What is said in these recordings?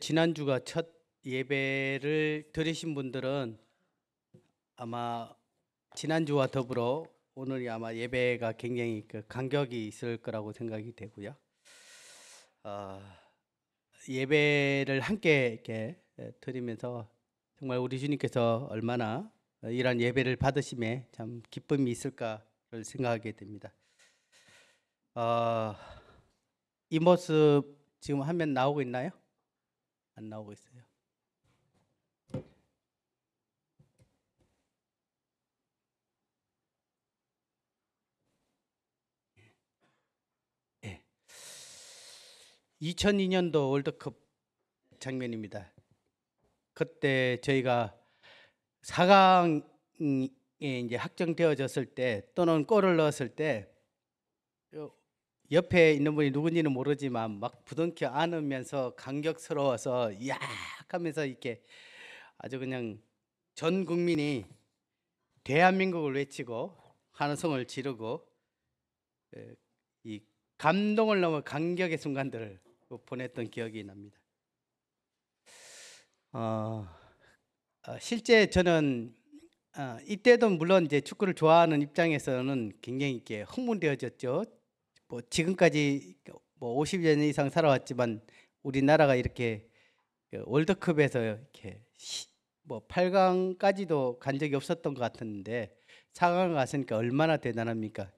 지난주가 첫 예배를 드리신 분들은 아마 지난주와 더불어 오늘이 아마 예배가 굉장히 간격이 있을 거라고 생각이 되고요. 예배를 함께 이렇게 드리면서 정말 우리 주님께서 얼마나 이러한 예배를 받으심에 참 기쁨이 있을까를 생각하게 됩니다. 이 모습 지금 화면 나오고 있나요? 안 나오고 있어요. 예. 2002년도 월드컵 장면입니다. 그때 저희가 4강에 이제 확정되어졌을 때 또는 골을 넣었을 때 옆에 있는 분이 누군지는 모르지만 막 부둥켜 안으면서 감격스러워서 야 하면서 이렇게 아주 그냥 전 국민이 대한민국을 외치고 환호성을 지르고 이 감동을 넘어 감격의 순간들을 보냈던 기억이 납니다. 실제 저는 이때도 물론 이제 축구를 좋아하는 입장에서는 굉장히 이렇게 흥분되어졌죠. 뭐 지금까지 뭐 50년 이상 살아왔지만 우리나라가 이렇게 월드컵에서 이렇게 뭐 8강까지도 간 적이 없었던 것 같은데 4강 갔으니까 얼마나 대단합니까?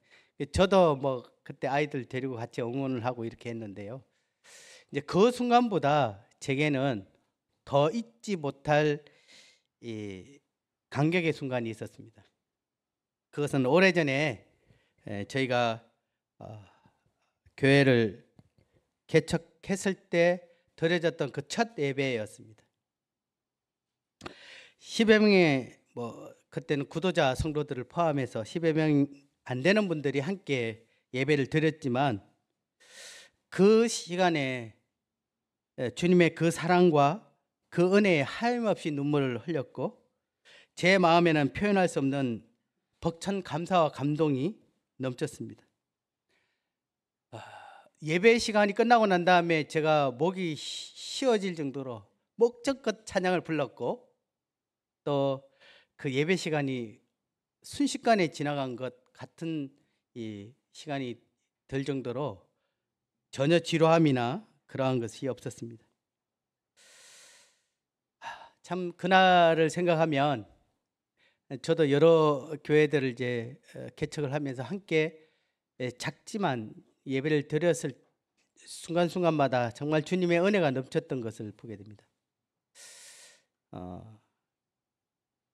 저도 뭐 그때 아이들 데리고 같이 응원을 하고 이렇게 했는데요. 이제 그 순간보다 제게는 더 잊지 못할 이 감격의 순간이 있었습니다. 그것은 오래전에 저희가 교회를 개척했을 때 드려졌던 그 첫 예배였습니다. 10여 명의 그때는 구도자 성도들을 포함해서 10여 명 안 되는 분들이 함께 예배를 드렸지만 그 시간에 주님의 그 사랑과 그 은혜에 하염없이 눈물을 흘렸고 제 마음에는 표현할 수 없는 벅찬 감사와 감동이 넘쳤습니다. 예배 시간이 끝나고 난 다음에 제가 목이 쉬어질 정도로 목적껏 찬양을 불렀고 또 그 예배 시간이 순식간에 지나간 것 같은 이 시간이 될 정도로 전혀 지루함이나 그러한 것이 없었습니다. 참 그날을 생각하면 저도 여러 교회들을 이제 개척을 하면서 함께 작지만 예배를 드렸을 순간순간마다 정말 주님의 은혜가 넘쳤던 것을 보게 됩니다.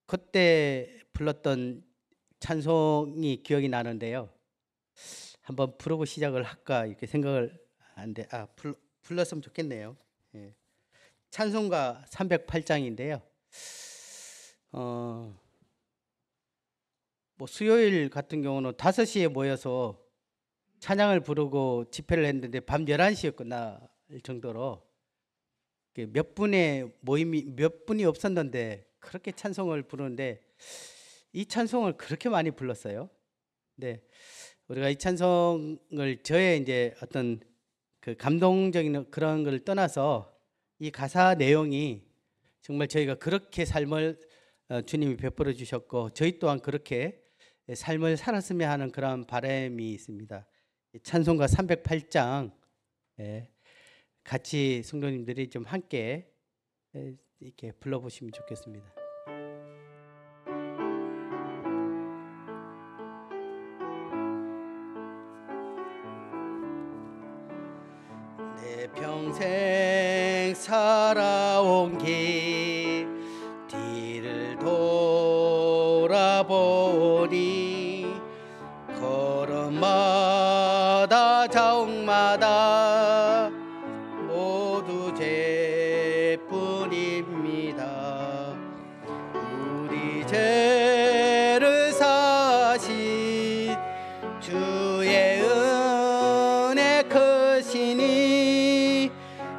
그때 불렀던 찬송이 기억이 나는데요. 한번 부르고 시작을 할까 이렇게 생각을 하는데 불렀으면 좋겠네요. 예. 찬송가 308장인데요. 뭐 수요일 같은 경우는 5시에 모여서 찬양을 부르고 집회를 했는데 밤 11시에 끝날 정도로 몇 분의 모임이 몇 분이 없었는데 그렇게 찬송을 부르는데 이 찬송을 그렇게 많이 불렀어요. 근데 우리가 이 찬송을 저의 이제 어떤 그 감동적인 그런 걸 떠나서 이 가사 내용이 정말 저희가 그렇게 삶을 주님이 베풀어 주셨고 저희 또한 그렇게 삶을 살았으면 하는 그런 바람이 있습니다. 찬송가 308장 같이 성도님들이 좀 함께 이렇게 불러보시면 좋겠습니다. 내 평생 살아온 길 뒤를 돌아보니 걸음마다 자옥마다 모두 죄뿐입니다. 우리 죄를 사신 주의 은혜 크시니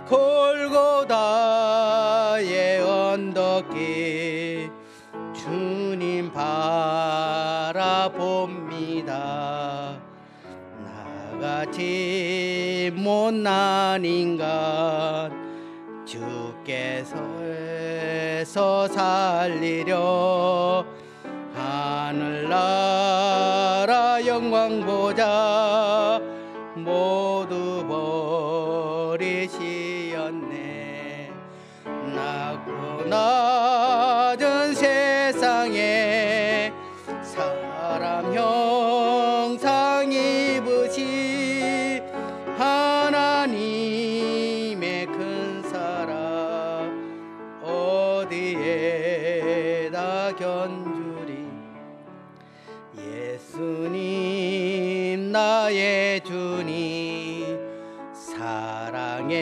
골고다의 언덕길 주님 바라봅니다. 나같이 못난 인간 주께서 살리려 하늘나라 영광 보자 모두 버리시었네. 낮고 낮은 세상에 사람 형상 입으시 하나님의 큰 사랑 어디에다 견주리. 예수님 나의 주님 사랑의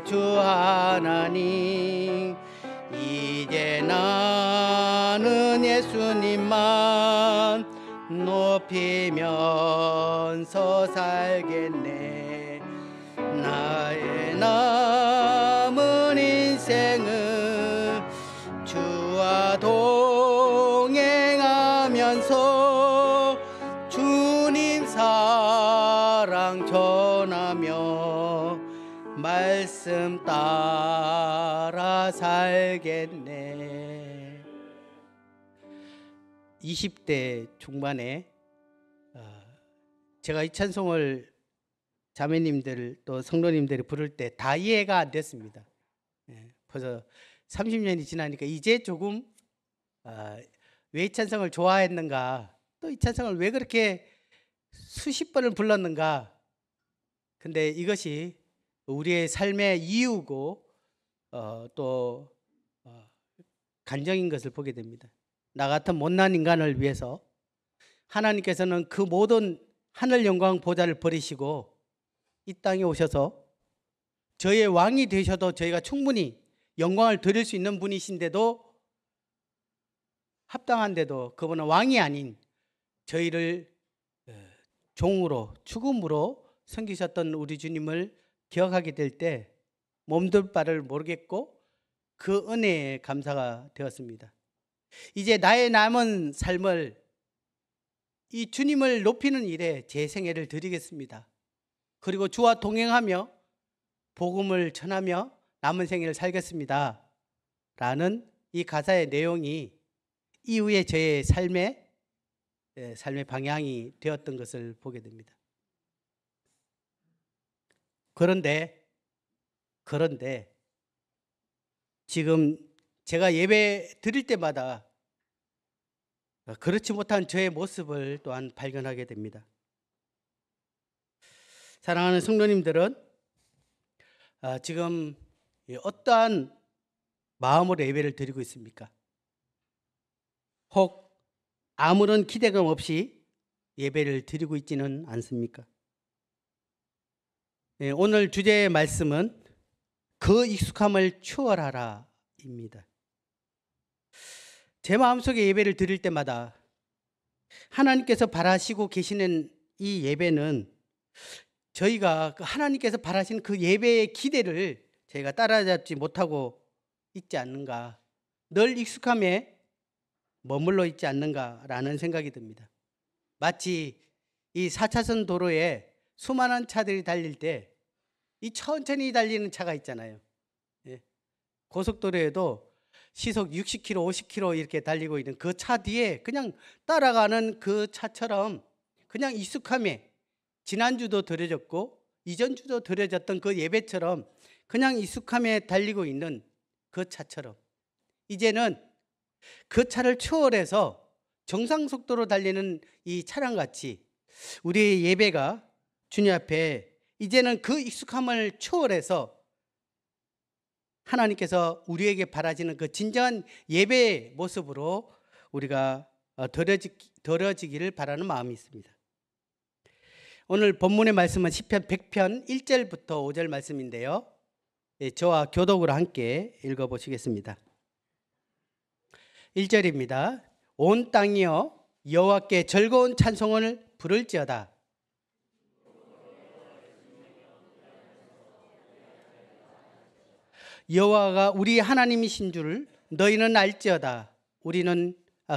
주 하나님 이제 나는 예수님만 높이면서 살겠네. 나의 남은 인생은 주와 동행하면서 주님 사랑 전하며 말씀 따라 살겠네. 20대 중반에 제가 이 찬송을 자매님들 또 성도님들이 부를 때 다 이해가 안 됐습니다. 벌써 30년이 지나니까 이제 조금 왜 이 찬송을 좋아했는가, 또 이 찬송을 왜 그렇게 수십 번을 불렀는가. 근데 이것이 우리의 삶의 이유고 또 간정인 것을 보게 됩니다. 나 같은 못난 인간을 위해서 하나님께서는 그 모든 하늘 영광 보좌를 버리시고 이 땅에 오셔서 저의 왕이 되셔도 저희가 충분히 영광을 드릴 수 있는 분이신데도 합당한데도 그분은 왕이 아닌 저희를 종으로 죽음으로 섬기셨던 우리 주님을 기억하게 될 때 몸둘 바를 모르겠고 그 은혜에 감사가 되었습니다. 이제 나의 남은 삶을 이 주님을 높이는 일에 제 생애를 드리겠습니다. 그리고 주와 동행하며 복음을 전하며 남은 생애를 살겠습니다 라는 이 가사의 내용이 이후에 저의 삶의 방향이 되었던 것을 보게 됩니다. 그런데 지금 제가 예배 드릴 때마다 그렇지 못한 저의 모습을 또한 발견하게 됩니다. 사랑하는 성도님들은 지금 어떠한 마음으로 예배를 드리고 있습니까? 혹 아무런 기대감 없이 예배를 드리고 있지는 않습니까? 오늘 주제의 말씀은 그 익숙함을 추월하라 입니다. 제 마음속에 예배를 드릴 때마다 하나님께서 바라시고 계시는 이 예배는 저희가 하나님께서 바라시는 그 예배의 기대를 저희가 따라잡지 못하고 있지 않는가, 늘 익숙함에 머물러 있지 않는가라는 생각이 듭니다. 마치 이 4차선 도로에 수많은 차들이 달릴 때 이 천천히 달리는 차가 있잖아요. 고속도로에도 시속 60km, 50km 이렇게 달리고 있는 그 차 뒤에 그냥 따라가는 그 차처럼 그냥 익숙함에 지난주도 드려졌고 이전주도 드려졌던 그 예배처럼 그냥 익숙함에 달리고 있는 그 차처럼 이제는 그 차를 초월해서 정상속도로 달리는 이 차량같이 우리의 예배가 주님 앞에 이제는 그 익숙함을 초월해서 하나님께서 우리에게 바라시는 그 진정한 예배의 모습으로 우리가 드려지기를 바라는 마음이 있습니다. 오늘 본문의 말씀은 시편 100편 1절부터 5절 말씀인데요. 저와 교독으로 함께 읽어보시겠습니다. 1절입니다. 온 땅이여 여호와께 즐거운 찬송을 부를지어다. 여호와가 우리 하나님이신 줄 너희는 알지어다.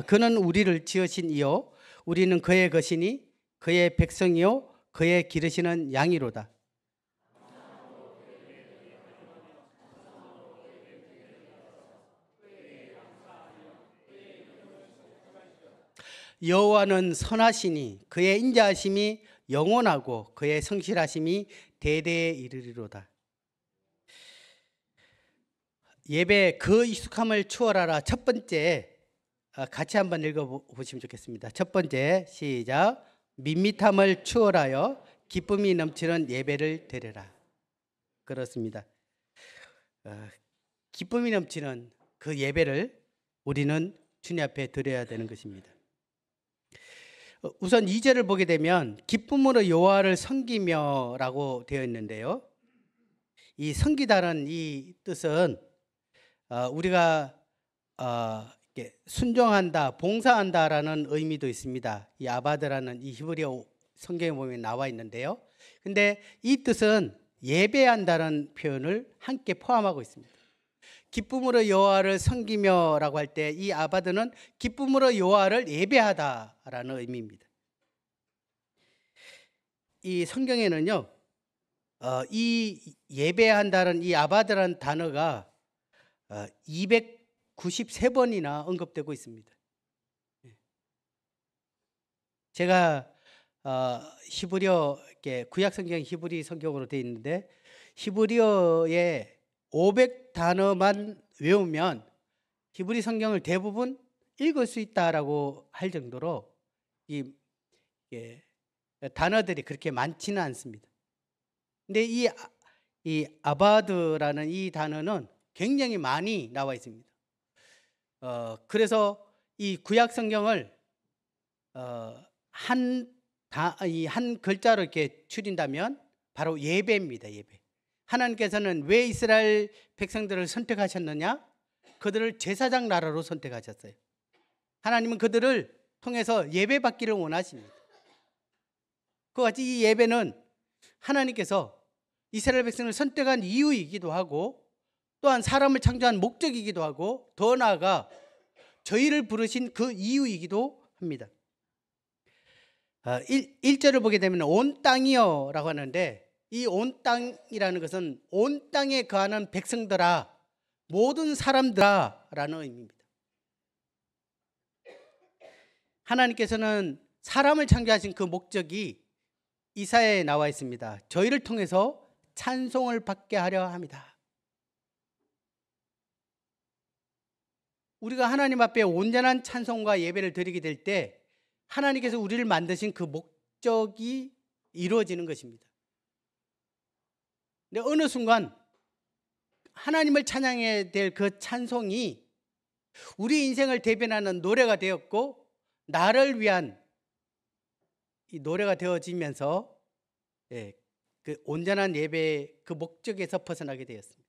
그는 우리를 지으신 이요 우리는 그의 것이니 그의 백성이요 그의 기르시는 양이로다. 여호와는 선하시니 그의 인자하심이 영원하고 그의 성실하심이 대대에 이르리로다. 예배 그 익숙함을 추월하라. 첫 번째 같이 한번 읽어보시면 좋겠습니다. 첫 번째 시작. 밋밋함을 추월하여 기쁨이 넘치는 예배를 드려라. 그렇습니다. 기쁨이 넘치는 그 예배를 우리는 주님 앞에 드려야 되는 것입니다. 우선 2절을 보게 되면 기쁨으로 여호와를 섬기며라고 되어 있는데요. 이 섬기다는 이 뜻은 우리가 순종한다, 봉사한다라는 의미도 있습니다. 이 아바드라는 이 히브리어 성경에 보면 나와 있는데요. 근데 이 뜻은 예배한다는 표현을 함께 포함하고 있습니다. 기쁨으로 여호와를 섬기며라고 할 때 이 아바드는 기쁨으로 여호와를 예배하다라는 의미입니다. 이 성경에는요, 이 예배한다는 이 아바드라는 단어가 293번이나 언급되고 있습니다. 제가 히브리어 구약 성경 히브리 성경으로 되어 있는데 히브리어에 500단어만 외우면 히브리 성경을 대부분 읽을 수 있다라고 할 정도로 이 단어들이 그렇게 많지는 않습니다. 근데 이 아바드라는 이 단어는 굉장히 많이 나와 있습니다. 그래서 이 구약 성경을 한 글자로 이렇게 줄인다면 바로 예배입니다. 예배. 하나님께서는 왜 이스라엘 백성들을 선택하셨느냐? 그들을 제사장 나라로 선택하셨어요. 하나님은 그들을 통해서 예배받기를 원하십니다. 그와 같이 이 예배는 하나님께서 이스라엘 백성을 선택한 이유이기도 하고 또한 사람을 창조한 목적이기도 하고 더 나아가 저희를 부르신 그 이유이기도 합니다. 1절을 보게 되면 온 땅이여 라고 하는데 이 온 땅이라는 것은 온 땅에 거하는 백성들아, 모든 사람들아 라는 의미입니다. 하나님께서는 사람을 창조하신 그 목적이 이사야에 나와 있습니다. 저희를 통해서 찬송을 받게 하려 합니다. 우리가 하나님 앞에 온전한 찬송과 예배를 드리게 될 때 하나님께서 우리를 만드신 그 목적이 이루어지는 것입니다. 근데 어느 순간 하나님을 찬양해야 될 그 찬송이 우리 인생을 대변하는 노래가 되었고 나를 위한 이 노래가 되어지면서 그 온전한 예배의 그 목적에서 벗어나게 되었습니다.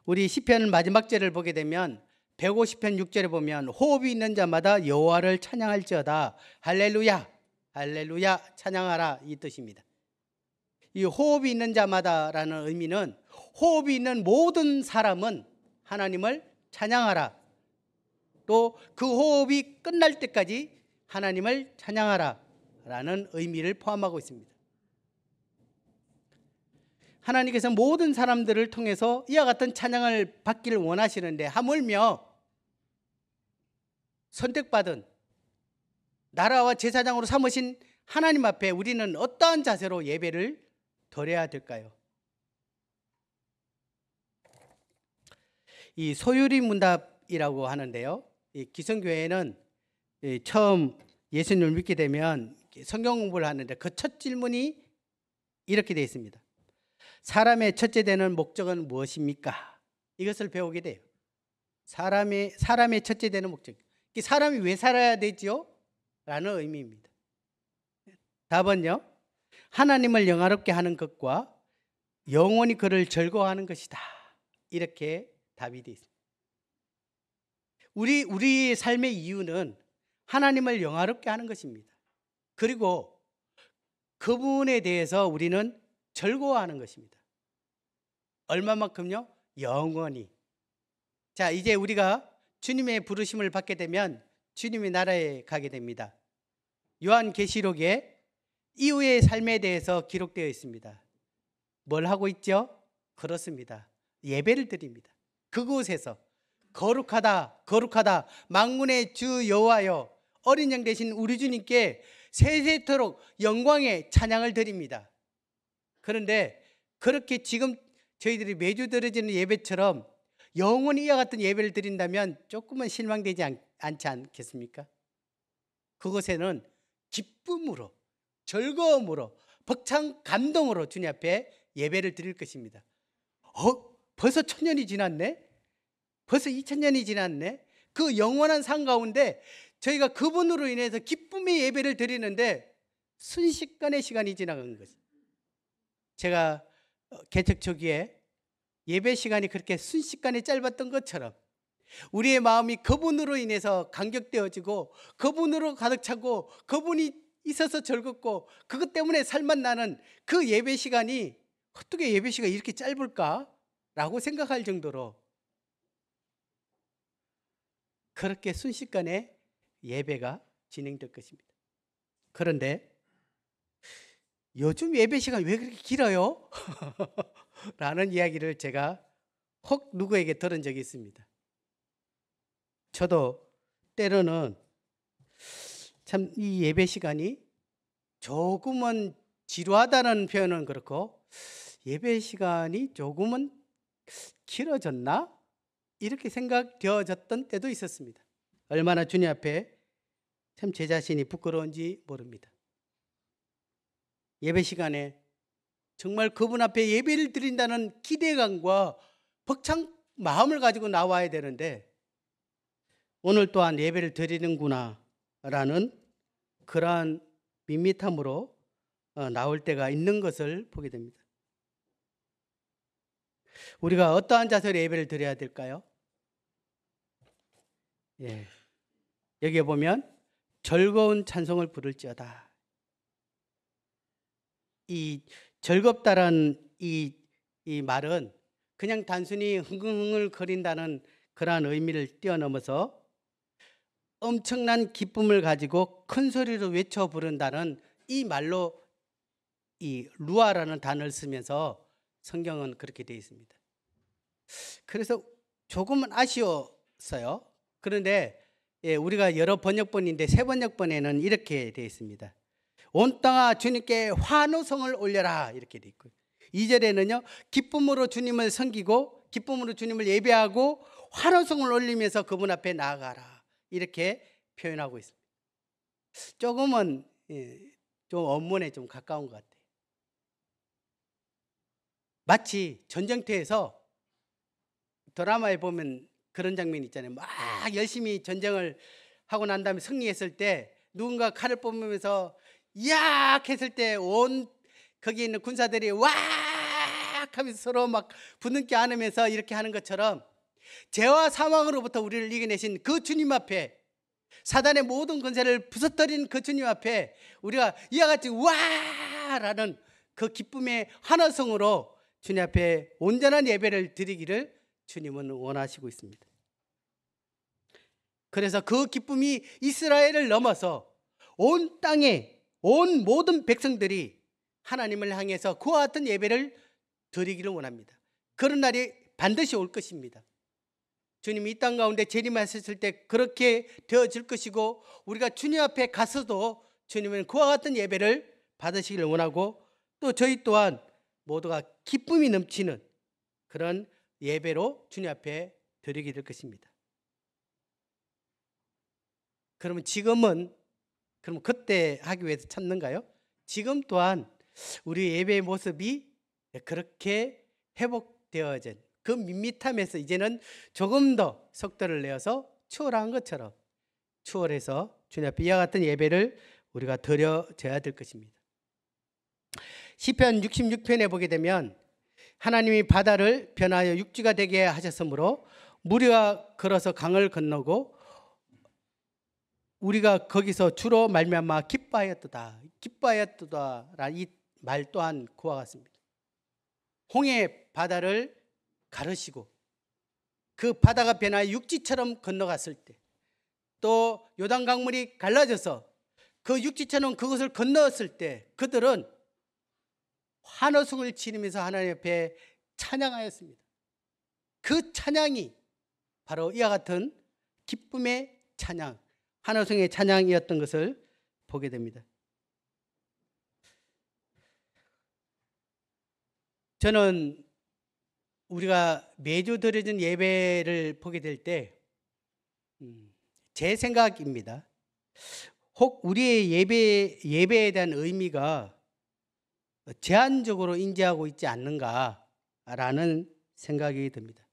우리 시편 마지막 절을 보게 되면 150편 6절에 보면 호흡이 있는 자마다 여호와를 찬양할지어다. 할렐루야 할렐루야 찬양하라 이 뜻입니다. 이 호흡이 있는 자마다라는 의미는 호흡이 있는 모든 사람은 하나님을 찬양하라. 또 그 호흡이 끝날 때까지 하나님을 찬양하라 라는 의미를 포함하고 있습니다. 하나님께서 모든 사람들을 통해서 이와 같은 찬양을 받기를 원하시는데 하물며 선택받은 나라와 제사장으로 삼으신 하나님 앞에 우리는 어떠한 자세로 예배를 드려야 될까요? 이 소유리 문답이라고 하는데요. 이 기성교회는 처음 예수님을 믿게 되면 성경 공부를 하는데 그 첫 질문이 이렇게 되어 있습니다. 사람의 첫째 되는 목적은 무엇입니까? 이것을 배우게 돼요. 사람의 첫째 되는 목적. 사람이 왜 살아야 되죠? 라는 의미입니다. 답은요. 하나님을 영화롭게 하는 것과 영원히 그를 즐거워하는 것이다. 이렇게 답이 되어 있습니다. 우리의 삶의 이유는 하나님을 영화롭게 하는 것입니다. 그리고 그분에 대해서 우리는 즐거워하는 것입니다. 얼마만큼요? 영원히. 자, 이제 우리가 주님의 부르심을 받게 되면 주님의 나라에 가게 됩니다. 요한계시록에 이후의 삶에 대해서 기록되어 있습니다. 뭘 하고 있죠? 그렇습니다. 예배를 드립니다. 그곳에서 거룩하다 거룩하다 만군의 주 여호와여 어린 양 대신 우리 주님께 세세토록 영광의 찬양을 드립니다. 그런데 그렇게 지금 저희들이 매주 드려지는 예배처럼 영원히 이와 같은 예배를 드린다면 조금은 실망되지 않지 않겠습니까? 그곳에는 기쁨으로 즐거움으로 벅찬 감동으로 주님 앞에 예배를 드릴 것입니다. 벌써 1000년이 지났네? 벌써 2000년이 지났네? 그 영원한 삶 가운데 저희가 그분으로 인해서 기쁨의 예배를 드리는데 순식간에 시간이 지나간 거죠. 제가 개척 초기에 예배 시간이 그렇게 순식간에 짧았던 것처럼 우리의 마음이 그분으로 인해서 감격되어지고 그분으로 가득 차고 그분이 있어서 즐겁고 그것 때문에 살만 나는 그 예배 시간이 어떻게 예배 시간이 이렇게 짧을까? 라고 생각할 정도로 그렇게 순식간에 예배가 진행될 것입니다. 그런데 요즘 예배 시간이 왜 그렇게 길어요? 라는 이야기를 제가 혹 누구에게 들은 적이 있습니다. 저도 때로는 참 이 예배 시간이 조금은 지루하다는 표현은 그렇고 예배 시간이 조금은 길어졌나? 이렇게 생각되어졌던 때도 있었습니다. 얼마나 주님 앞에 참 제 자신이 부끄러운지 모릅니다. 예배 시간에 정말 그분 앞에 예배를 드린다는 기대감과 벅찬 마음을 가지고 나와야 되는데 오늘 또한 예배를 드리는구나 라는 그러한 밋밋함으로 나올 때가 있는 것을 보게 됩니다. 우리가 어떠한 자세로 예배를 드려야 될까요? 여기에 보면 즐거운 찬송을 부를지어다. 이 즐겁다라는 이 말은 그냥 단순히 흥흥흥거린다는 그러한 의미를 뛰어넘어서 엄청난 기쁨을 가지고 큰 소리로 외쳐 부른다는 이 말로 이 루아라는 단어를 쓰면서 성경은 그렇게 되어 있습니다. 그래서 조금은 아쉬웠어요. 그런데 우리가 여러 번역본인데 새 번역본에는 이렇게 되어 있습니다. 온 땅아 주님께 환호성을 올려라 이렇게 되어 있고요. 2절에는요 기쁨으로 주님을 섬기고 기쁨으로 주님을 예배하고 환호성을 올리면서 그분 앞에 나아가라 이렇게 표현하고 있습니다. 조금은 좀 원문에 좀 가까운 것 같아요. 마치 전쟁터에서 드라마에 보면 그런 장면 있잖아요. 막 열심히 전쟁을 하고 난 다음에 승리했을 때 누군가 칼을 뽑으면서 약 했을 때 온 거기 있는 군사들이 와 하면서 서로 막 부둥켜 안으면서 이렇게 하는 것처럼 죄와 사망으로부터 우리를 이겨내신 그 주님 앞에 사단의 모든 권세를 부서뜨린 그 주님 앞에 우리가 이와 같이 와라는 그 기쁨의 환호성으로 주님 앞에 온전한 예배를 드리기를 주님은 원하시고 있습니다. 그래서 그 기쁨이 이스라엘을 넘어서 온 땅에 온 모든 백성들이 하나님을 향해서 그와 같은 예배를 드리기를 원합니다. 그런 날이 반드시 올 것입니다. 주님이 이 땅 가운데 재림하셨을 때 그렇게 되어질 것이고 우리가 주님 앞에 가서도 주님은 그와 같은 예배를 받으시기를 원하고 또 저희 또한 모두가 기쁨이 넘치는 그런 예배로 주님 앞에 드리게 될 것입니다. 그러면 지금은 그럼 그때 하기 위해서 찾는가요? 지금 또한 우리 예배의 모습이 그렇게 회복되어진 그 밋밋함에서 이제는 조금 더 속도를 내어서 추월한 것처럼 추월해서 주님 앞에 이와 같은 예배를 우리가 드려져야 될 것입니다. 시편 66편에 보게 되면 하나님이 바다를 변하여 육지가 되게 하셨으므로 무리가 걸어서 강을 건너고 우리가 거기서 주로 말미암아 기뻐하였도다. 기뻐하였도다라는 이 말 또한 그와 같습니다. 홍해 바다를 가르시고 그 바다가 변하여 육지처럼 건너갔을 때 또 요단 강물이 갈라져서 그 육지처럼 그것을 건너었을 때 그들은 환호성을 지르면서 하나님 앞에 찬양하였습니다. 그 찬양이 바로 이와 같은 기쁨의 찬양, 한호성의 찬양이었던 것을 보게 됩니다. 저는 우리가 매주 드려진 예배를 보게 될 때 제 생각입니다. 혹 우리의 예배에 대한 의미가 제한적으로 인지하고 있지 않는가라는 생각이 듭니다.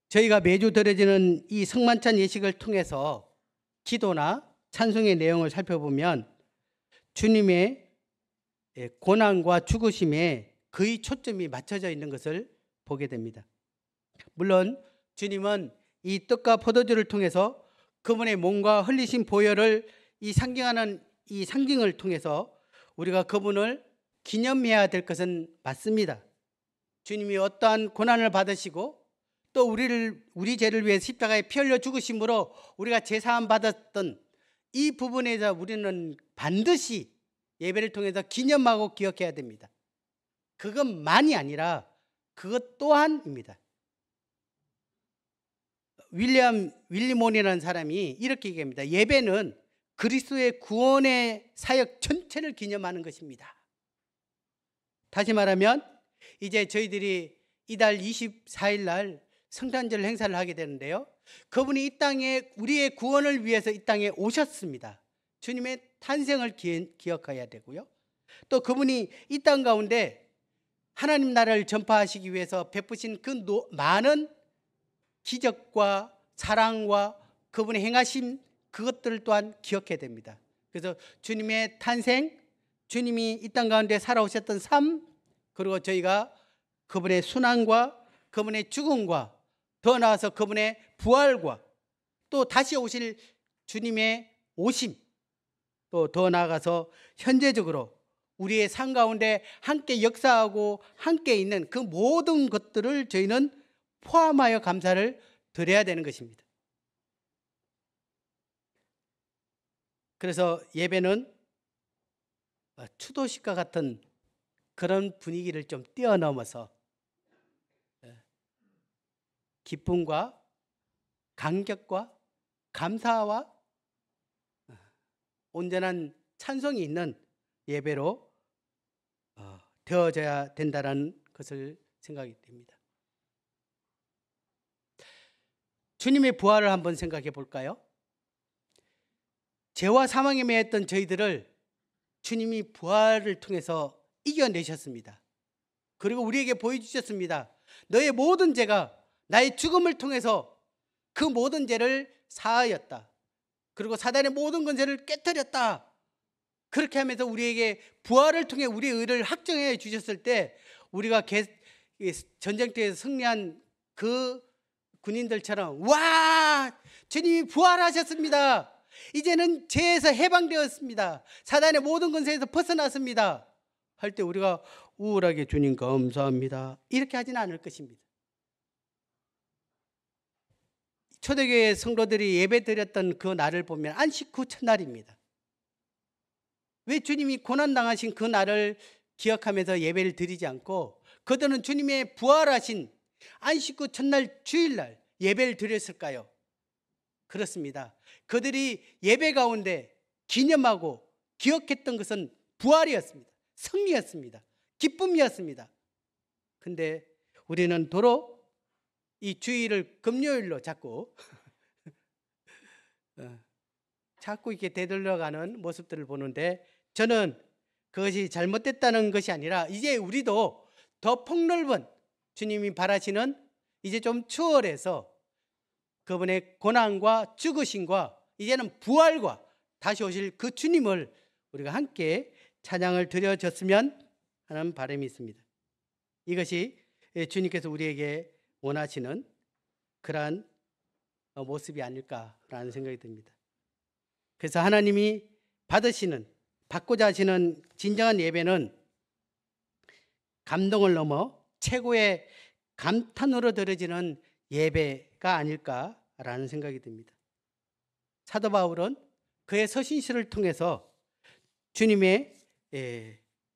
저희가 매주 드려지는 이 성만찬 예식을 통해서 기도나 찬송의 내용을 살펴보면 주님의 고난과 죽으심에 거의 초점이 맞춰져 있는 것을 보게 됩니다. 물론 주님은 이 떡과 포도주를 통해서 그분의 몸과 흘리신 보혈을 이 상징하는 이 상징을 통해서 우리가 그분을 기념해야 될 것은 맞습니다. 주님이 어떠한 고난을 받으시고 또 우리 죄를 위해 십자가에 피 흘려 죽으심으로 우리가 제사함 받았던 이 부분에 대해서 우리는 반드시 예배를 통해서 기념하고 기억해야 됩니다. 그것만이 아니라 그것 또한입니다. 윌리몬이라는 사람이 이렇게 얘기합니다. 예배는 그리스도의 구원의 사역 전체를 기념하는 것입니다. 다시 말하면 이제 저희들이 이달 24일 날 성탄절 행사를 하게 되는데요. 그분이 이 땅에 우리의 구원을 위해서 이 땅에 오셨습니다. 주님의 탄생을 기억해야 되고요. 또 그분이 이 땅 가운데 하나님 나라를 전파하시기 위해서 베푸신 그 많은 기적과 사랑과 그분의 행하심 그것들을 또한 기억해야 됩니다. 그래서 주님의 탄생, 주님이 이 땅 가운데 살아오셨던 삶, 그리고 저희가 그분의 순환과 그분의 죽음과 더 나아서 그분의 부활과 또 다시 오실 주님의 오심, 또 더 나아가서 현재적으로 우리의 삶 가운데 함께 역사하고 함께 있는 그 모든 것들을 저희는 포함하여 감사를 드려야 되는 것입니다. 그래서 예배는 추도식과 같은 그런 분위기를 좀 뛰어넘어서 기쁨과 감격과 감사와 온전한 찬송이 있는 예배로 되어져야 된다는 것을 생각이 됩니다. 주님의 부활을 한번 생각해 볼까요? 죄와 사망에 매였던 저희들을 주님이 부활을 통해서 이겨내셨습니다. 그리고 우리에게 보여주셨습니다. 너의 모든 죄가 나의 죽음을 통해서 그 모든 죄를 사하였다. 그리고 사단의 모든 권세를 깨뜨렸다. 그렇게 하면서 우리에게 부활을 통해 우리의 의를 확정해 주셨을 때 우리가 전쟁터에서 승리한 그 군인들처럼 와! 주님이 부활하셨습니다. 이제는 죄에서 해방되었습니다. 사단의 모든 권세에서 벗어났습니다. 할 때 우리가 우울하게 주님 감사합니다. 이렇게 하지는 않을 것입니다. 초대교회 성도들이 예배드렸던 그 날을 보면 안식 후 첫날입니다. 왜 주님이 고난당하신 그 날을 기억하면서 예배를 드리지 않고 그들은 주님의 부활하신 안식 후 첫날 주일날 예배를 드렸을까요? 그렇습니다. 그들이 예배 가운데 기념하고 기억했던 것은 부활이었습니다. 승리였습니다. 기쁨이었습니다. 근데 우리는 도로 이 주일을 금요일로 자꾸 이렇게 되돌려가는 모습들을 보는데 저는 그것이 잘못됐다는 것이 아니라 이제 우리도 더 폭넓은 주님이 바라시는 이제 좀 추월해서 그분의 고난과 죽으심과 이제는 부활과 다시 오실 그 주님을 우리가 함께 찬양을 드려줬으면 하는 바람이 있습니다. 이것이 주님께서 우리에게 원하시는 그러한 모습이 아닐까라는 생각이 듭니다. 그래서 하나님이 받고자 하시는 진정한 예배는 감동을 넘어 최고의 감탄으로 드려지는 예배가 아닐까라는 생각이 듭니다. 사도 바울은 그의 서신시를 통해서 주님의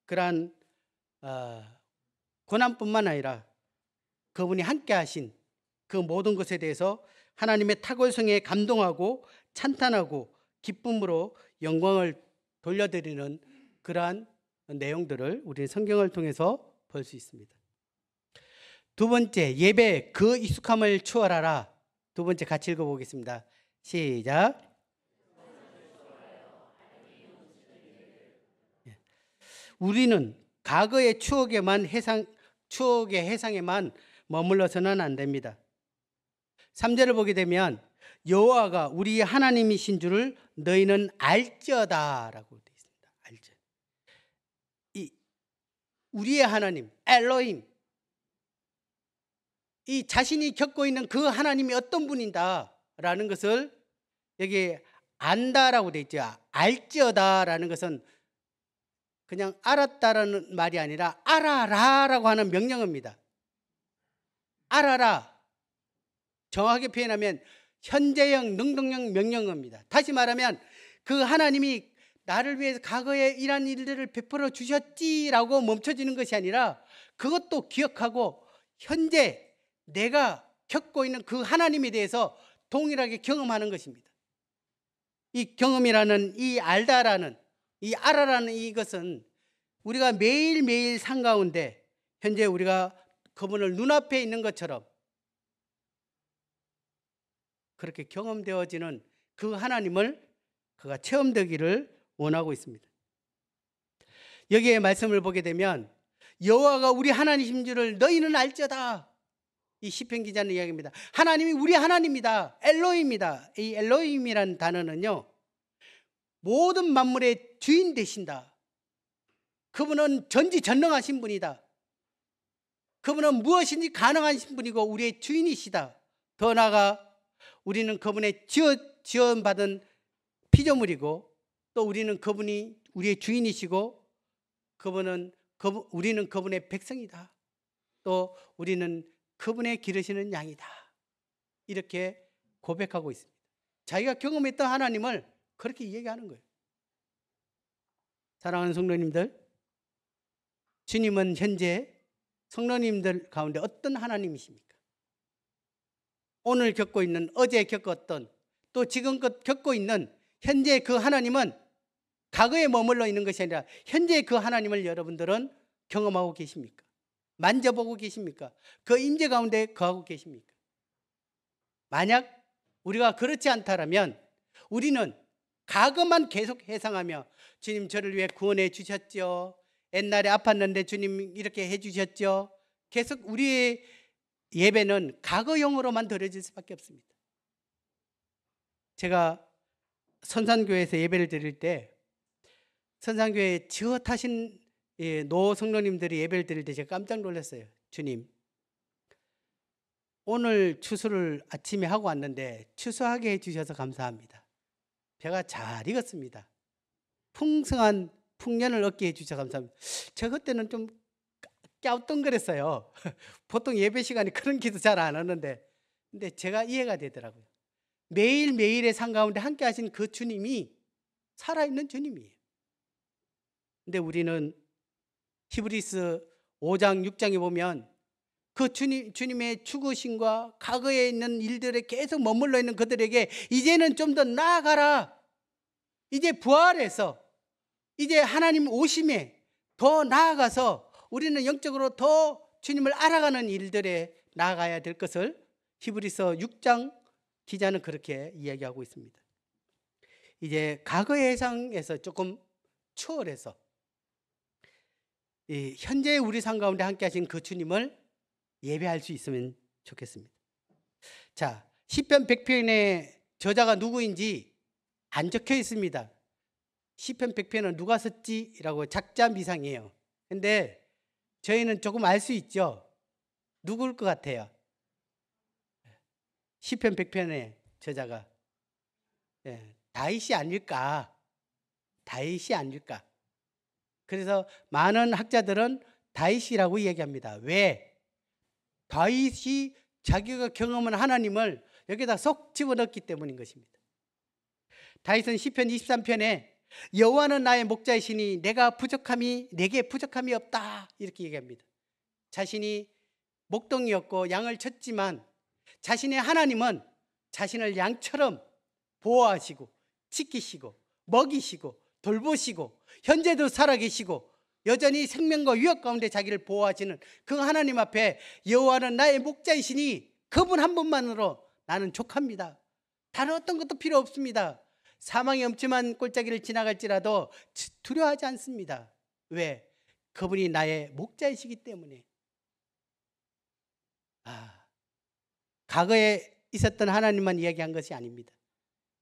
그러한 고난뿐만 아니라 그분이 함께 하신 그 모든 것에 대해서 하나님의 탁월성에 감동하고 찬탄하고 기쁨으로 영광을 돌려드리는 그러한 내용들을 우리 성경을 통해서 볼 수 있습니다. 두 번째, 예배 그 익숙함을 추월하라. 두 번째 같이 읽어보겠습니다. 시작. 우리는 과거의 추억의 해상에만 머물러서는 안 됩니다. 3절을 보게 되면 여호와가 우리 하나님이신 줄을 너희는 알지어다라고 되어 있습니다. 알죠. 이 우리의 하나님 엘로힘, 이 자신이 겪고 있는 그 하나님이 어떤 분인다라는 것을 여기 안다라고 되어 있죠. 알지어다라는 것은 그냥 알았다라는 말이 아니라 알아라라고 하는 명령어입니다. 알아라. 정확하게 표현하면 현재형 능동형 명령어입니다. 다시 말하면 그 하나님이 나를 위해서 과거에 이런 일들을 베풀어 주셨지라고 멈춰지는 것이 아니라 그것도 기억하고 현재 내가 겪고 있는 그 하나님에 대해서 동일하게 경험하는 것입니다. 이 경험이라는, 이 알다라는, 이 알아라는 이것은 우리가 매일매일 삶 가운데 현재 우리가 그분을 눈앞에 있는 것처럼 그렇게 경험되어지는 그 하나님을 그가 체험되기를 원하고 있습니다. 여기에 말씀을 보게 되면 여호와가 우리 하나님이신 줄을 너희는 알지어다. 이 시편 기자는 이야기입니다. 하나님이 우리 하나님이다. 엘로힘이다. 이 엘로힘이라는 단어는요, 모든 만물의 주인 되신다. 그분은 전지전능하신 분이다. 그분은 무엇인지 가능하신 분이고 우리의 주인이시다. 더 나아가 우리는 그분의 지원받은 피조물이고 또 우리는 그분이 우리의 주인이시고 우리는 그분의 백성이다. 또 우리는 그분의 기르시는 양이다. 이렇게 고백하고 있습니다. 자기가 경험했던 하나님을 그렇게 이야기하는 거예요. 사랑하는 성도님들, 주님은 현재 성도님들 가운데 어떤 하나님이십니까? 오늘 겪고 있는, 어제 겪었던, 또 지금껏 겪고 있는 현재 그 하나님은 과거에 머물러 있는 것이 아니라 현재 그 하나님을 여러분들은 경험하고 계십니까? 만져보고 계십니까? 그 임재 가운데 거하고 계십니까? 만약 우리가 그렇지 않다면 우리는 과거만 계속 회상하며 주님 저를 위해 구원해 주셨죠. 옛날에 아팠는데 주님 이렇게 해 주셨죠. 계속 우리의 예배는 과거형으로만 드려질 수밖에 없습니다. 제가 선산교회에서 예배를 드릴 때 선산교회 지긋하신 노 성도님들이 예배를 드릴 때 제가 깜짝 놀랐어요. 주님, 오늘 추수를 아침에 하고 왔는데 추수하게 해주셔서 감사합니다. 배가 잘 익었습니다. 풍성한 풍년을 얻게 해주셔서 감사합니다. 저 그때는 좀 갸우뚱거렸어요. 보통 예배 시간에 그런 기도 잘 안 하는데, 근데 제가 이해가 되더라고요. 매일매일의 삶 가운데 함께 하신 그 주님이 살아있는 주님이에요. 근데 우리는 히브리서 5장 6장에 보면 그 주님의 죽으심과 과거에 있는 일들에 계속 머물러 있는 그들에게 이제는 좀 더 나아가라. 이제 부활해서 이제 하나님 오심에 더 나아가서 우리는 영적으로 더 주님을 알아가는 일들에 나아가야 될 것을 히브리서 6장 기자는 그렇게 이야기하고 있습니다. 이제 과거의 해상에서 조금 추월해서 현재의 우리 삶 가운데 함께 하신 그 주님을 예배할 수 있으면 좋겠습니다. 자, 시편 100편의 저자가 누구인지 안 적혀 있습니다. 시편 100편은 누가 썼지라고 작자미상이에요. 근데 저희는 조금 알 수 있죠. 누구일 것 같아요? 시편 100편의 저자가 다윗이 아닐까? 다윗이 아닐까? 그래서 많은 학자들은 다윗이라고 얘기합니다. 왜? 다윗이 자기가 경험한 하나님을 여기다 쏙 집어넣기 때문인 것입니다. 다윗은 시편 23편에 여호와는 나의 목자이시니 내게 부족함이 없다 이렇게 얘기합니다. 자신이 목동이었고 양을 쳤지만 자신의 하나님은 자신을 양처럼 보호하시고 지키시고 먹이시고 돌보시고 현재도 살아계시고 여전히 생명과 위협 가운데 자기를 보호하시는 그 하나님 앞에 여호와는 나의 목자이시니 그분 한 분만으로 나는 족합니다. 다른 어떤 것도 필요 없습니다. 사망의 엄침한 골짜기를 지나갈지라도 두려워하지 않습니다. 왜? 그분이 나의 목자이시기 때문에. 과거에 있었던 하나님만 이야기한 것이 아닙니다.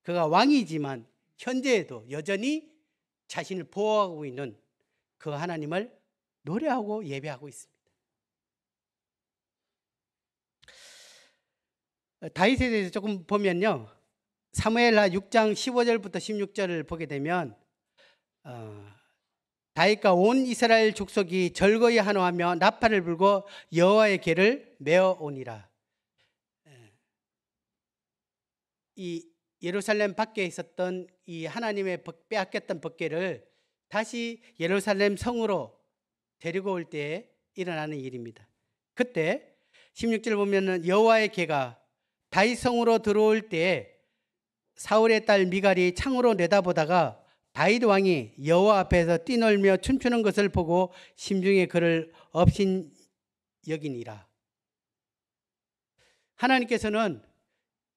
그가 왕이지만 현재에도 여전히 자신을 보호하고 있는 그 하나님을 노래하고 예배하고 있습니다. 다윗에 대해서 조금 보면요, 사무엘하 6장 15절부터 16절을 보게 되면 다윗과 온 이스라엘 족속이 절거히 한호하며 나팔을 불고 여호와의 궤를 메어 오니라. 이 예루살렘 밖에 있었던 이 하나님의 빼앗겼던 법궤를 다시 예루살렘 성으로 데리고 올 때에 일어나는 일입니다. 그때 16절 보면은 여호와의 궤가 다윗 성으로 들어올 때에 사울의 딸 미갈이 창으로 내다보다가 다윗 왕이 여호와 앞에서 뛰놀며 춤추는 것을 보고 심중에 그를 업신 여기니라. 하나님께서는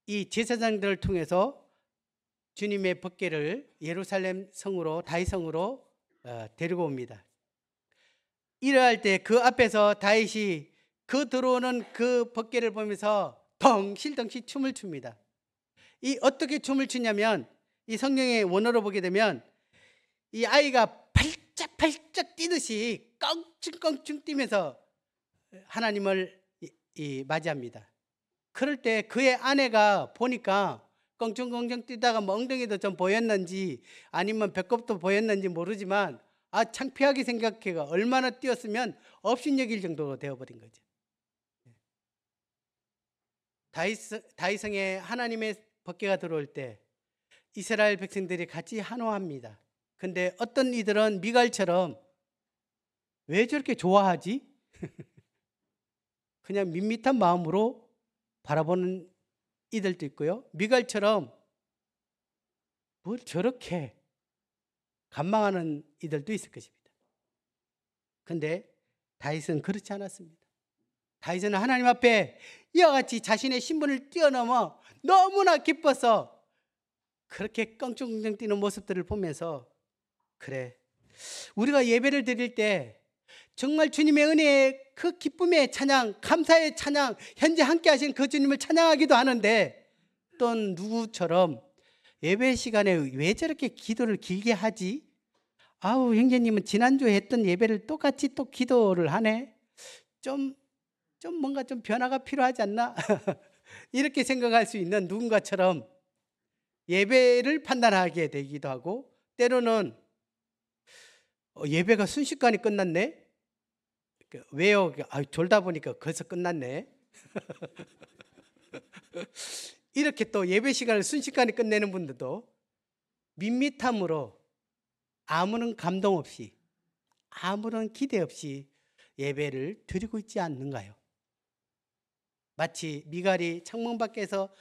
이 제사장들을 통해서 주님의 법궤를 예루살렘 성으로 다윗 성으로 데리고 옵니다. 이러할 때 그 앞에서 다윗이 그 들어오는 그 법궤를 보면서 덩실덩실 춤을 춥니다. 이 어떻게 춤을 추냐면 이 성경의 원어로 보게 되면 이 아이가 팔짝팔짝 뛰듯이 껑충껑충 뛰면서 하나님을 맞이합니다. 그럴 때 그의 아내가 보니까 껑충껑충 뛰다가 엉덩이도 좀 보였는지 아니면 배꼽도 보였는지 모르지만 창피하게 생각해가 얼마나 뛰었으면 업신여길 정도로 되어버린 거죠. 다윗성에 하나님의 법궤가 들어올 때 이스라엘 백성들이 같이 한호합니다. 근데 어떤 이들은 미갈처럼 왜 저렇게 좋아하지? 그냥 밋밋한 마음으로 바라보는 이들도 있고요. 미갈처럼 뭘 저렇게 간망하는 이들도 있을 것입니다. 근데 다윗은 그렇지 않았습니다. 다윗은 하나님 앞에 이와 같이 자신의 신분을 뛰어넘어 너무나 기뻐서 그렇게 껑충껑충 뛰는 모습들을 보면서 그래, 우리가 예배를 드릴 때 정말 주님의 은혜의 그 기쁨의 찬양, 감사의 찬양, 현재 함께 하신 그 주님을 찬양하기도 하는데 또 누구처럼 예배 시간에 왜 저렇게 기도를 길게 하지? 형제님은 지난주에 했던 예배를 똑같이 또 기도를 하네? 좀 뭔가 좀 변화가 필요하지 않나? 이렇게 생각할 수 있는 누군가처럼 예배를 판단하게 되기도 하고, 때로는 예배가 순식간에 끝났네? 왜요? 졸다 보니까 벌써 끝났네. 이렇게 또 예배 시간을 순식간에 끝내는 분들도 밋밋함으로 아무런 감동 없이 아무런 기대 없이 예배를 드리고 있지 않는가요? 마치 미갈이 창문 밖에서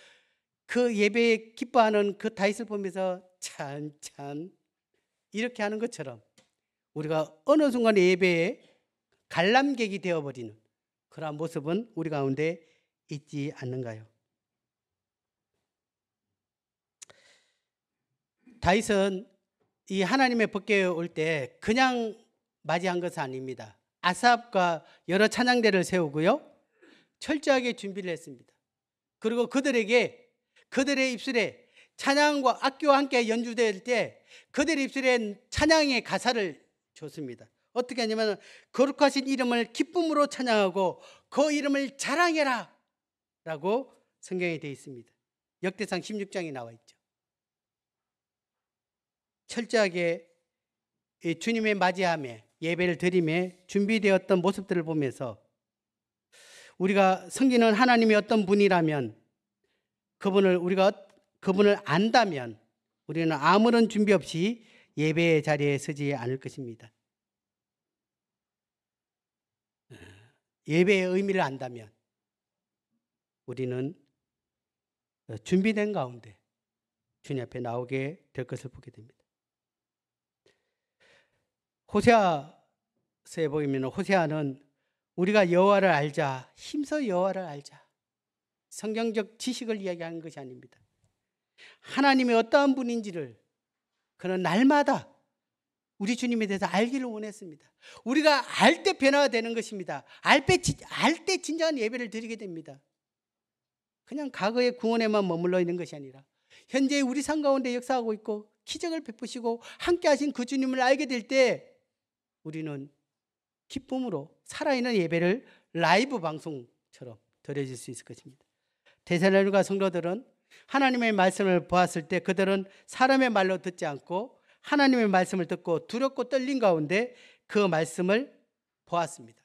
그 예배에 기뻐하는 그 다윗을 보면서 참 이렇게 하는 것처럼 우리가 어느 순간에 예배에 관람객이 되어버리는 그러한 모습은 우리 가운데 있지 않는가요? 다윗은 이 하나님의 법궤에 올 때 그냥 맞이한 것은 아닙니다. 아삽과 여러 찬양대를 세우고요, 철저하게 준비를 했습니다. 그리고 그들의 입술에 찬양과 악기와 함께 연주될 때 그들의 입술에 찬양의 가사를 줬습니다. 어떻게 하냐면 거룩하신 이름을 기쁨으로 찬양하고 그 이름을 자랑해라 라고 성경에 되어 있습니다. 역대상 16장에 나와 있죠. 철저하게 주님의 맞이함에 예배를 드림에 준비되었던 모습들을 보면서 우리가 섬기는 하나님이 어떤 분이라면 우리가 그분을 안다면 우리는 아무런 준비 없이 예배의 자리에 서지 않을 것입니다. 예배의 의미를 안다면 우리는 준비된 가운데 주님 앞에 나오게 될 것을 보게 됩니다. 호세아서에 보면 호세아는 우리가 여호와를 알자, 힘써 여호와를 알자, 성경적 지식을 이야기하는 것이 아닙니다. 하나님이 어떠한 분인지를 그는 날마다 우리 주님에 대해서 알기를 원했습니다. 우리가 알 때 변화가 되는 것입니다. 알 때 진정한 예배를 드리게 됩니다. 그냥 과거의 구원에만 머물러 있는 것이 아니라 현재 우리 삶 가운데 역사하고 있고 기적을 베푸시고 함께 하신 그 주님을 알게 될 때 우리는 기쁨으로 살아있는 예배를 라이브 방송처럼 드려질 수 있을 것입니다. 데살로니가 성도들은 하나님의 말씀을 보았을 때 그들은 사람의 말로 듣지 않고 하나님의 말씀을 듣고 두렵고 떨린 가운데 그 말씀을 보았습니다.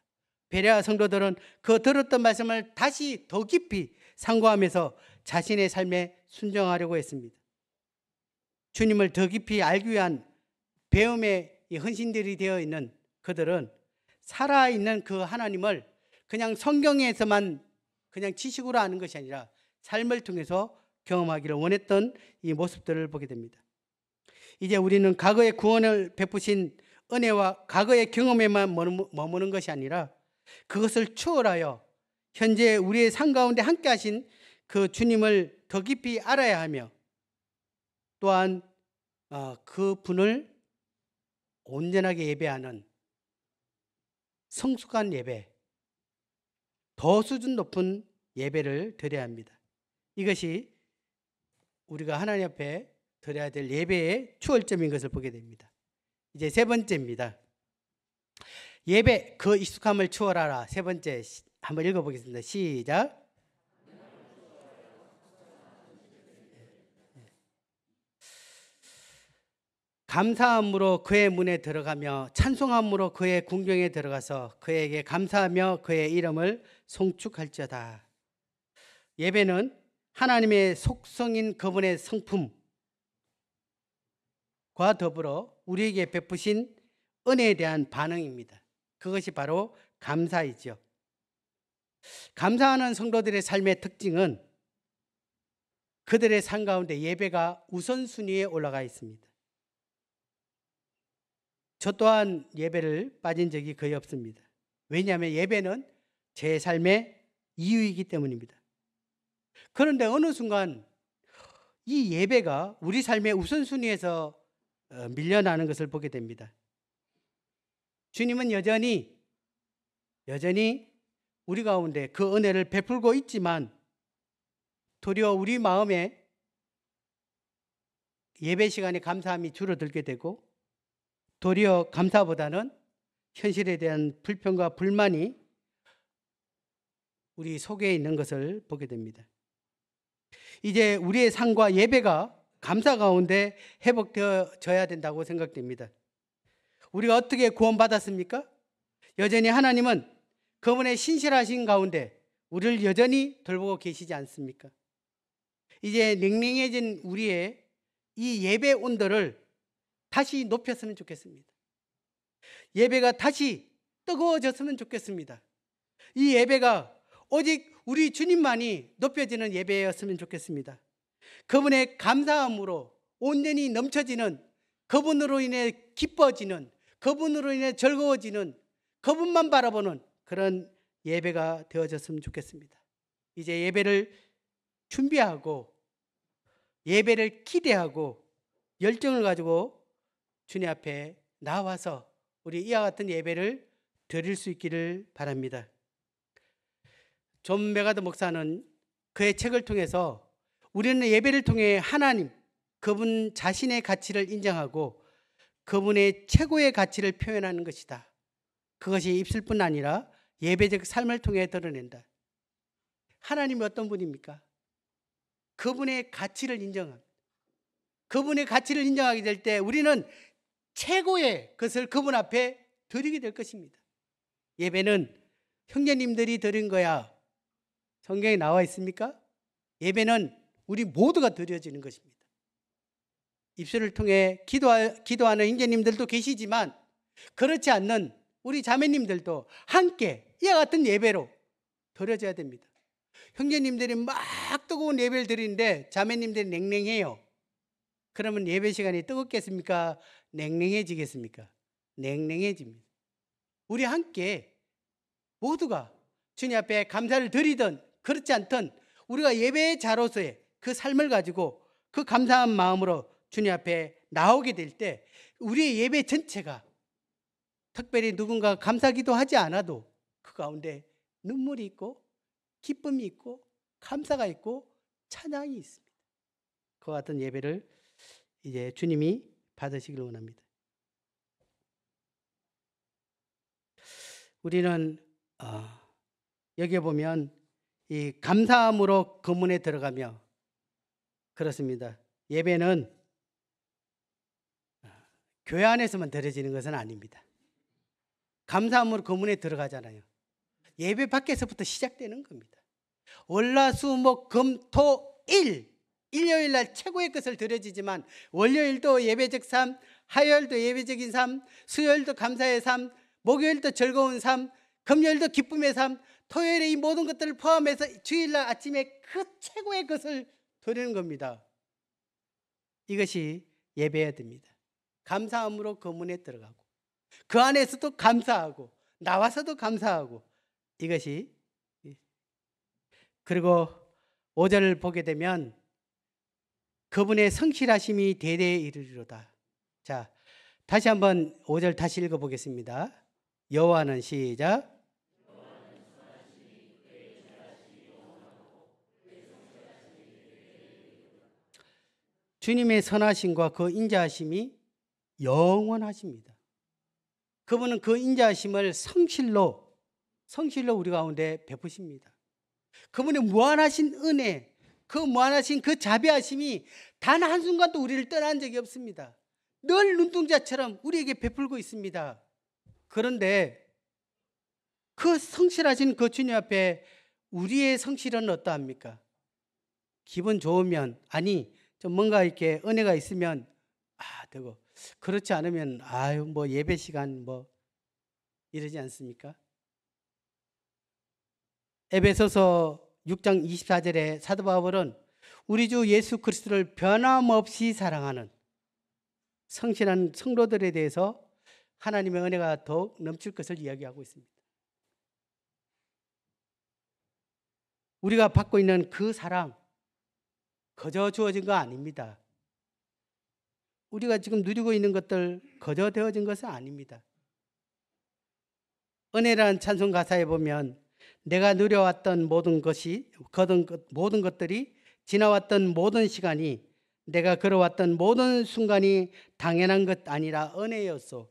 베레아 성도들은 그 들었던 말씀을 다시 더 깊이 상고하면서 자신의 삶에 순종하려고 했습니다. 주님을 더 깊이 알기 위한 배움의 헌신들이 되어 있는 그들은 살아있는 그 하나님을 그냥 성경에서만 그냥 지식으로 아는 것이 아니라 삶을 통해서 경험하기를 원했던 이 모습들을 보게 됩니다. 이제 우리는 과거의 구원을 베푸신 은혜와 과거의 경험에만 머무는 것이 아니라 그것을 추월하여 현재 우리의 삶 가운데 함께 하신 그 주님을 더 깊이 알아야 하며 또한 그 분을 온전하게 예배하는 성숙한 예배, 더 수준 높은 예배를 드려야 합니다. 이것이 우리가 하나님 앞에 드려야 될 예배의 추월점인 것을 보게 됩니다. 이제 세 번째입니다. 예배, 그 익숙함을 추월하라. 세 번째 한번 읽어보겠습니다. 시작. 감사함으로 그의 문에 들어가며 찬송함으로 그의 궁경에 들어가서 그에게 감사하며 그의 이름을 송축할지어다. 예배는 하나님의 속성인 그분의 성품과 더불어 우리에게 베푸신 은혜에 대한 반응입니다. 그것이 바로 감사이죠. 감사하는 성도들의 삶의 특징은 그들의 삶 가운데 예배가 우선순위에 올라가 있습니다. 저 또한 예배를 빠진 적이 거의 없습니다. 왜냐하면 예배는 제 삶의 이유이기 때문입니다. 그런데 어느 순간 이 예배가 우리 삶의 우선순위에서 밀려나는 것을 보게 됩니다. 주님은 여전히 우리 가운데 그 은혜를 베풀고 있지만 도리어 우리 마음에 예배 시간에 감사함이 줄어들게 되고 도리어 감사보다는 현실에 대한 불평과 불만이 우리 속에 있는 것을 보게 됩니다. 이제 우리의 삶과 예배가 감사 가운데 회복되어져야 된다고 생각됩니다. 우리가 어떻게 구원받았습니까? 여전히 하나님은 그분의 신실하신 가운데 우리를 여전히 돌보고 계시지 않습니까? 이제 냉랭해진 우리의 이 예배 온도를 다시 높였으면 좋겠습니다. 예배가 다시 뜨거워졌으면 좋겠습니다. 이 예배가 오직 우리 주님만이 높여지는 예배였으면 좋겠습니다. 그분의 감사함으로 온전히 넘쳐지는, 그분으로 인해 기뻐지는, 그분으로 인해 즐거워지는, 그분만 바라보는 그런 예배가 되어졌으면 좋겠습니다. 이제 예배를 준비하고 예배를 기대하고 열정을 가지고 주님 앞에 나와서 우리 이와 같은 예배를 드릴 수 있기를 바랍니다. 존 메가더 목사는 그의 책을 통해서 우리는 예배를 통해 하나님, 그분 자신의 가치를 인정하고 그분의 최고의 가치를 표현하는 것이다. 그것이 입술뿐 아니라 예배적 삶을 통해 드러낸다. 하나님이 어떤 분입니까? 그분의 가치를 인정합니다. 그분의 가치를 인정하게 될 때 우리는 최고의 것을 그분 앞에 드리게 될 것입니다. 예배는 형제님들이 드린 거야. 성경에 나와 있습니까? 예배는 우리 모두가 드려지는 것입니다. 입술을 통해 기도하는 형제님들도 계시지만 그렇지 않는 우리 자매님들도 함께 이와 같은 예배로 드려져야 됩니다. 형제님들이 막 뜨거운 예배를 드리는데 자매님들이 냉랭해요. 그러면 예배 시간이 뜨겁겠습니까? 냉랭해지겠습니까? 냉랭해집니다. 우리 함께 모두가 주님 앞에 감사를 드리든 그렇지 않든 우리가 예배의 자로서의 그 삶을 가지고 그 감사한 마음으로 주님 앞에 나오게 될 때 우리의 예배 전체가 특별히 누군가 감사기도 하지 않아도 그 가운데 눈물이 있고 기쁨이 있고 감사가 있고 찬양이 있습니다. 그와 같은 예배를 이제 주님이 받으시길 원합니다. 우리는 여기에 보면 이 감사함으로 검문에 들어가며 그렇습니다. 예배는 교회 안에서만 드려지는 것은 아닙니다. 감사함으로 검문에 들어가잖아요. 예배 밖에서부터 시작되는 겁니다. 월화수목금토일 일요일 날 최고의 것을 드려지지만 월요일도 예배적 삶, 화요일도 예배적인 삶, 수요일도 감사의 삶, 목요일도 즐거운 삶, 금요일도 기쁨의 삶, 토요일에 이 모든 것들을 포함해서 주일날 아침에 그 최고의 것을 드리는 겁니다. 이것이 예배해야 됩니다. 감사함으로 검문에 들어가고 그 안에서도 감사하고 나와서도 감사하고 이것이. 그리고 5절을 보게 되면 그분의 성실하심이 대대에 이르리로다. 자, 다시 한번 5절 다시 읽어보겠습니다. 여호와는 시작. 주님의 선하심과 그 인자하심이 영원하십니다. 그분은 그 인자하심을 성실로 우리 가운데 베푸십니다. 그분의 무한하신 은혜, 그 무한하신 그 자비하심이 단 한순간도 우리를 떠난 적이 없습니다. 늘 눈동자처럼 우리에게 베풀고 있습니다. 그런데 그 성실하신 그 주님 앞에 우리의 성실은 어떠합니까? 기분 좋으면, 아니 좀 뭔가 이렇게 은혜가 있으면 되고, 그렇지 않으면 뭐 예배 시간 뭐 이러지 않습니까? 에베소서 6장 24절에 사도 바울은 우리 주 예수 그리스도를 변함없이 사랑하는 성실한 성도들에 대해서 하나님의 은혜가 더욱 넘칠 것을 이야기하고 있습니다. 우리가 받고 있는 그 사랑 거저 주어진 거 아닙니다. 우리가 지금 누리고 있는 것들 거저 되어진 것은 아닙니다. 은혜라는 찬송 가사에 보면 내가 누려왔던 모든 것들이 지나왔던 모든 시간이 내가 걸어왔던 모든 순간이 당연한 것 아니라 은혜였소.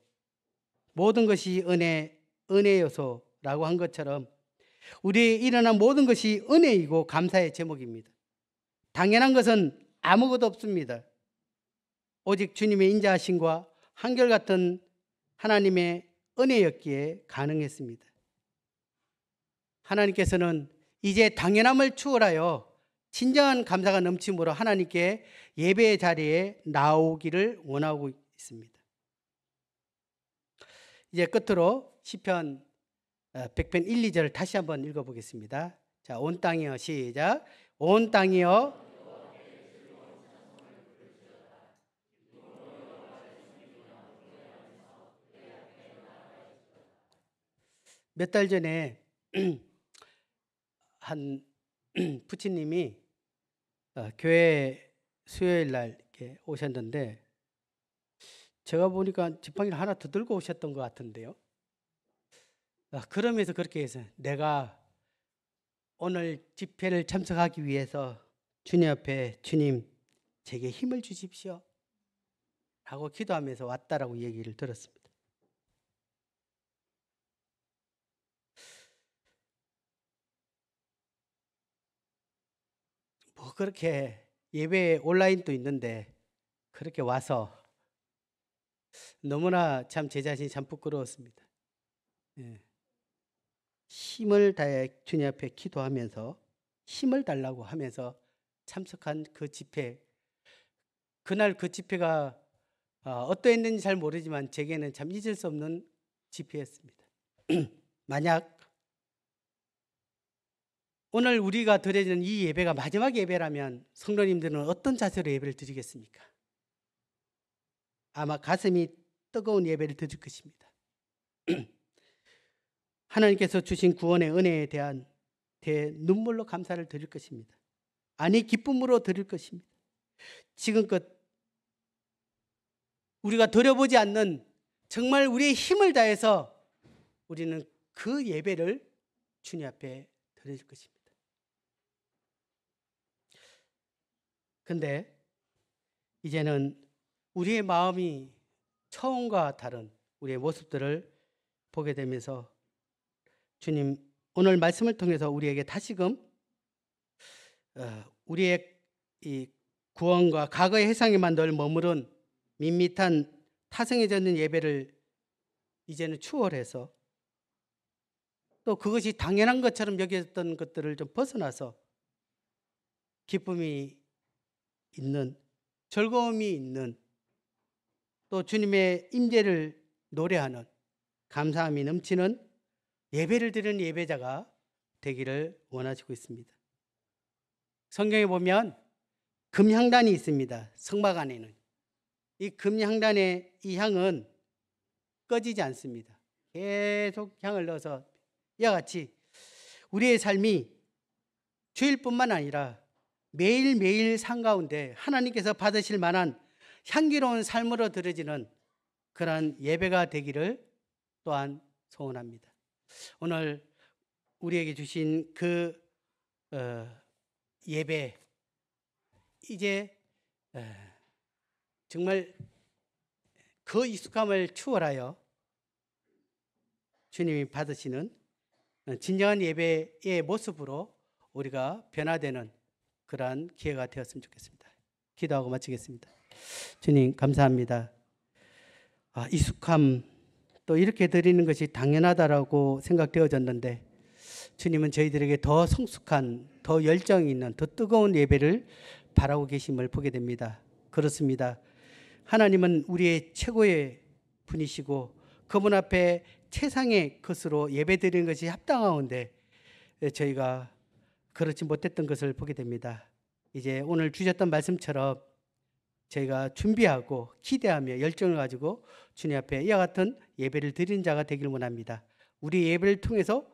모든 것이 은혜여소라고 한 것처럼 우리에 일어난 모든 것이 은혜이고 감사의 제목입니다. 당연한 것은 아무것도 없습니다. 오직 주님의 인자하심과 한결같은 하나님의 은혜였기에 가능했습니다. 하나님께서는 이제 당연함을 추월하여 진정한 감사가 넘침으로 하나님께 예배의 자리에 나오기를 원하고 있습니다. 이제 끝으로 시편 100편 1, 2절을 다시 한번 읽어보겠습니다. 자, 온 땅이여 시작. 온 땅이여 몇 달 전에 한 부친님이 교회 수요일 날 이렇게 오셨는데 제가 보니까 지팡이를 하나 더 들고 오셨던 것 같은데요. 그러면서 그렇게 해서 내가 오늘 집회를 참석하기 위해서 주님 앞에 주님 제게 힘을 주십시오 하고 기도하면서 왔다라고 얘기를 들었습니다. 뭐 그렇게 예배 온라인도 있는데 그렇게 와서 너무나 참 제 자신이 참 부끄러웠습니다. 힘을 다해 주님 앞에 기도하면서 힘을 달라고 하면서 참석한 그 집회, 그날 그 집회가 어떠했는지 잘 모르지만 제게는 참 잊을 수 없는 집회였습니다. 만약 오늘 우리가 드려지는 이 예배가 마지막 예배라면 성도님들은 어떤 자세로 예배를 드리겠습니까? 아마 가슴이 뜨거운 예배를 드릴 것입니다. 하나님께서 주신 구원의 은혜에 대한 눈물로 감사를 드릴 것입니다. 아니 기쁨으로 드릴 것입니다. 지금껏 우리가 드려보지 않는 정말 우리의 힘을 다해서 우리는 그 예배를 주님 앞에 드릴 것입니다. 근데 이제는 우리의 마음이 처음과 다른 우리의 모습들을 보게 되면서 주님 오늘 말씀을 통해서 우리에게 다시금 우리의 이 구원과 과거의 해상에만 늘 머무른 밋밋한 타성에 젖는 예배를 이제는 추월해서 또 그것이 당연한 것처럼 여겼던 것들을 좀 벗어나서 기쁨이 있는, 즐거움이 있는, 또 주님의 임재를 노래하는, 감사함이 넘치는 예배를 드리는 예배자가 되기를 원하시고 있습니다. 성경에 보면 금향단이 있습니다. 성막 안에는. 이 금향단의 이 향은 꺼지지 않습니다. 계속 향을 넣어서 이와 같이 우리의 삶이 주일뿐만 아니라 매일매일 삶 가운데 하나님께서 받으실 만한 향기로운 삶으로 드려지는 그러한 예배가 되기를 또한 소원합니다. 오늘 우리에게 주신 그 예배, 이제 정말 그 익숙함을 추월하여 주님이 받으시는 진정한 예배의 모습으로 우리가 변화되는 그러한 기회가 되었으면 좋겠습니다. 기도하고 마치겠습니다. 주님 감사합니다. 익숙함 또 이렇게 드리는 것이 당연하다라고 생각되어졌는데 주님은 저희들에게 더 성숙한, 더 열정이 있는, 더 뜨거운 예배를 바라고 계심을 보게 됩니다. 그렇습니다. 하나님은 우리의 최고의 분이시고 그분 앞에 최상의 것으로 예배드리는 것이 합당하온데 저희가 그렇지 못했던 것을 보게 됩니다. 이제 오늘 주셨던 말씀처럼 저희가 준비하고 기대하며 열정을 가지고 주님 앞에 이와 같은 예배를 드리는 자가 되기를 원합니다. 우리 예배를 통해서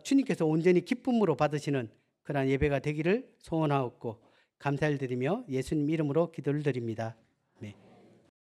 주님께서 온전히 기쁨으로 받으시는 그러한 예배가 되기를 소원하옵고 감사를 드리며 예수님 이름으로 기도를 드립니다.